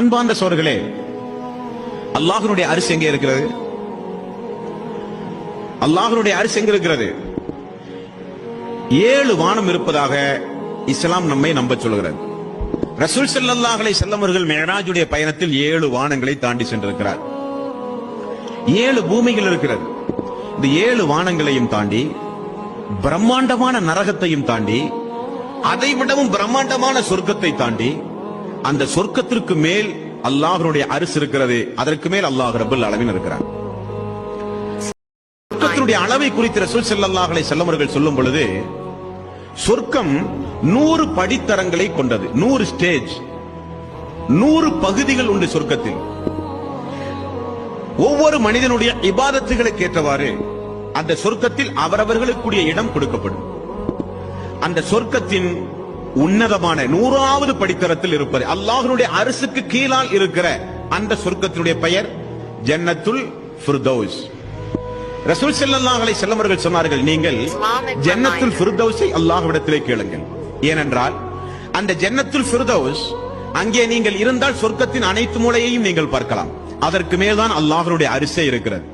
அன்பார்ந்த சோர்களே, அல்லாஹ்வுடைய அரிசி எங்கே இருக்கிறது? அல்லாஹ்வுடைய அரிசி எங்கே இருக்கிறது? 7 வானம் இருப்பதாக இஸ்லாம் நம்மை நம்ப சொல்கிறது. ரசூல் ஸல்லல்லாஹு அலைஹி வஸல்லம் அவர்கள் மிஅராஜுடைய பயணத்தில் 7 வானங்களை தாண்டி சென்றிருக்கிறார். 7 பூமிகள் இருக்கிறது. இந்த 7 வானங்களையும் தாண்டி பிரம்மாண்டமான நரகத்தையும் தாண்டி அதை விடவும் பிரம்மாண்டமான சொர்க்கத்தை தாண்டி அந்த சொர்க்கத்திற்கு மேல் அல்லாஹ்வுடைய அரிசி இருக்கிறது. அதற்கு மேல் அல்லாஹ் ரப்பல் ஆலமீன் இருக்கிறார். சொர்க்கத்தினுடைய அளவை குறித்து ரசூல் ஸல்லல்லாஹு அலைஹி வஸல்லம் அவர்கள் சொல்லும் பொழுது, சொர்க்கம் 100 படித்தரங்களை கொண்டது. 100 ஸ்டேஜ், 100 பகுதிகள் உண்டு சொர்க்கத்தில். ஒவ்வொரு மனிதனுடைய இபாதத்துகளுக்கு ஏற்றவாறு அந்த சொர்க்கத்தில் அவரவர்களுக்குரிய இடம் கொடுக்கப்படும். அந்த சொர்க்கத்தின் உன்னதமான 100வது படித்தரத்தில் இருப்பது அல்லாஹ்வுடைய அரிசுக்கு கீழால் இருக்கிற அந்த சொர்க்கத்தினுடைய பெயர் ஜன்னத்துல் ஃபிர்தௌஸ். ரசூல் ஸல்லல்லாஹு அலைஹி வஸல்லம் அவர்கள் சொன்னார்கள், நீங்கள் ஜன்னத்துல் ஃபிர்தௌஸை அல்லாஹ்விடத்திலே கேளுங்கள். ஏனென்றால் அந்த ஜன்னத்துல் ஃபிர்தௌஸ் அங்கே நீங்கள் இருந்தால் சொர்க்கத்தின் அனைத்து மூலையையும் நீங்கள் பார்க்கலாம். அதற்கு மேல்தான் அல்லாஹ்வுடைய அரிசி இருக்கிறது.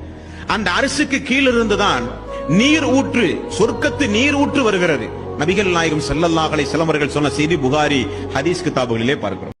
அந்த அரிசிக்கு கீழிருந்துதான் நீர் ஊற்று, சொர்க்கத்து நீர் ஊற்று வருகிறது. நபிகள் நாயகம் ஸல்லல்லாஹு அலைஹி வஸல்லம் அவர்கள் சொன்ன செய்தி புகாரி ஹதீஸ் கிதாபுகளிலே பார்க்கிறோம்.